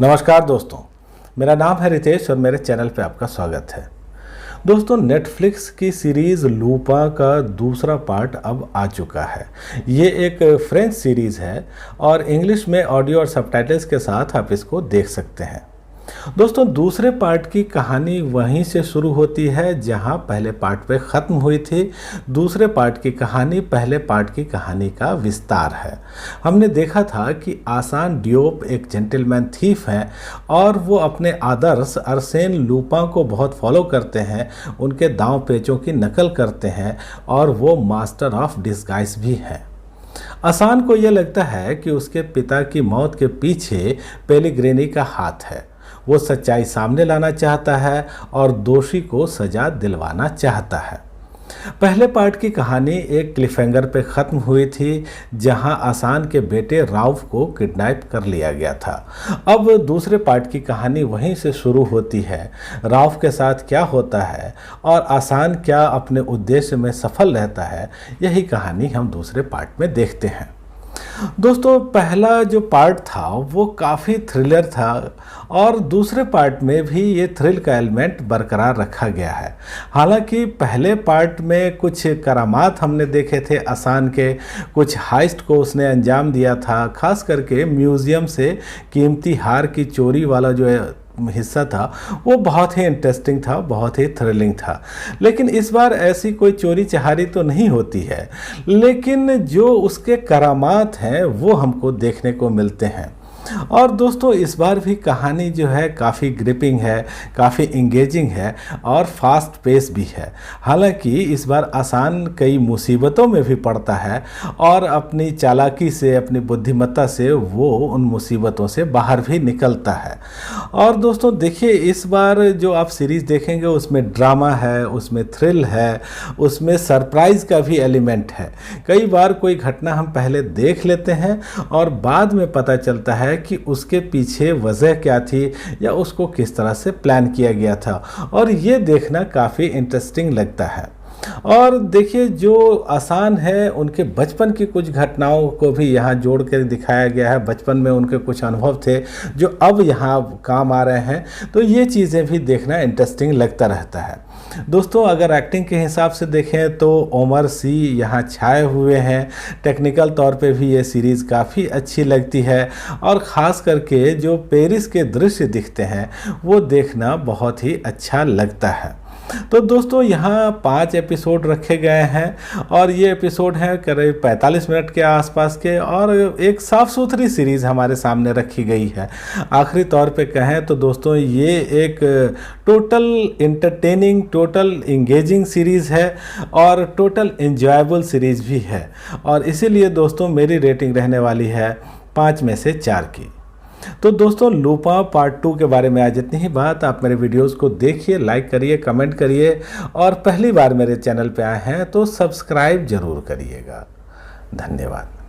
नमस्कार दोस्तों, मेरा नाम है रितेश और मेरे चैनल पे आपका स्वागत है। दोस्तों, नेटफ्लिक्स की सीरीज़ लूपा का दूसरा पार्ट अब आ चुका है। ये एक फ्रेंच सीरीज़ है और इंग्लिश में ऑडियो और सबटाइटल्स के साथ आप इसको देख सकते हैं। दोस्तों, दूसरे पार्ट की कहानी वहीं से शुरू होती है जहां पहले पार्ट पे ख़त्म हुई थी। दूसरे पार्ट की कहानी पहले पार्ट की कहानी का विस्तार है। हमने देखा था कि आसान डियोप एक जेंटलमैन थीफ हैं और वो अपने आदर्श अर्सेन लुपां को बहुत फॉलो करते हैं, उनके दांव पेचों की नकल करते हैं और वो मास्टर ऑफ डिस्गाइज भी हैं। आसान को यह लगता है कि उसके पिता की मौत के पीछे पेलिग्रिनी का हाथ है। वो सच्चाई सामने लाना चाहता है और दोषी को सजा दिलवाना चाहता है। पहले पार्ट की कहानी एक क्लिफहैंगर पे ख़त्म हुई थी जहां आसान के बेटे राउफ को किडनैप कर लिया गया था। अब दूसरे पार्ट की कहानी वहीं से शुरू होती है। राउफ के साथ क्या होता है और आसान क्या अपने उद्देश्य में सफल रहता है, यही कहानी हम दूसरे पार्ट में देखते हैं। दोस्तों, पहला जो पार्ट था वो काफ़ी थ्रिलर था और दूसरे पार्ट में भी ये थ्रिल का एलिमेंट बरकरार रखा गया है। हालांकि पहले पार्ट में कुछ करामात हमने देखे थे आसान के, कुछ हाइस्ट को उसने अंजाम दिया था, खास करके म्यूज़ियम से कीमती हार की चोरी वाला जो हिस्सा था वो बहुत ही इंटरेस्टिंग था, बहुत ही थ्रिलिंग था। लेकिन इस बार ऐसी कोई चोरी चहारी तो नहीं होती है, लेकिन जो उसके करामात हैं वो हमको देखने को मिलते हैं। और दोस्तों, इस बार भी कहानी जो है काफ़ी ग्रिपिंग है, काफ़ी इंगेजिंग है और फास्ट पेस भी है। हालांकि इस बार आसान कई मुसीबतों में भी पड़ता है और अपनी चालाकी से, अपनी बुद्धिमत्ता से वो उन मुसीबतों से बाहर भी निकलता है। और दोस्तों देखिए, इस बार जो आप सीरीज़ देखेंगे उसमें ड्रामा है, उसमें थ्रिल है, उसमें सरप्राइज़ का भी एलिमेंट है। कई बार कोई घटना हम पहले देख लेते हैं और बाद में पता चलता है कि उसके पीछे वजह क्या थी या उसको किस तरह से प्लान किया गया था, और ये देखना काफ़ी इंटरेस्टिंग लगता है। और देखिए, जो आसान है उनके बचपन की कुछ घटनाओं को भी यहाँ जोड़ कर दिखाया गया है। बचपन में उनके कुछ अनुभव थे जो अब यहाँ काम आ रहे हैं, तो ये चीज़ें भी देखना इंटरेस्टिंग लगता रहता है। दोस्तों, अगर एक्टिंग के हिसाब से देखें तो ओमर सी यहाँ छाए हुए हैं। टेक्निकल तौर पे भी ये सीरीज़ काफ़ी अच्छी लगती है और ख़ास करके जो पेरिस के दृश्य दिखते हैं वो देखना बहुत ही अच्छा लगता है। तो दोस्तों, यहाँ 5 एपिसोड रखे गए हैं और ये एपिसोड हैं करीब 45 मिनट के आसपास के, और एक साफ़ सुथरी सीरीज़ हमारे सामने रखी गई है। आखिरी तौर पे कहें तो दोस्तों, ये एक total entertaining, total engaging series है और टोटल एंजॉयबल सीरीज़ भी है, और इसीलिए दोस्तों मेरी रेटिंग रहने वाली है 5 में से 4 की। तो दोस्तों, लूपा पार्ट 2 के बारे में आज इतनी ही बात। आप मेरे वीडियोस को देखिए, लाइक करिए, कमेंट करिए और पहली बार मेरे चैनल पे आए हैं तो सब्सक्राइब जरूर करिएगा। धन्यवाद।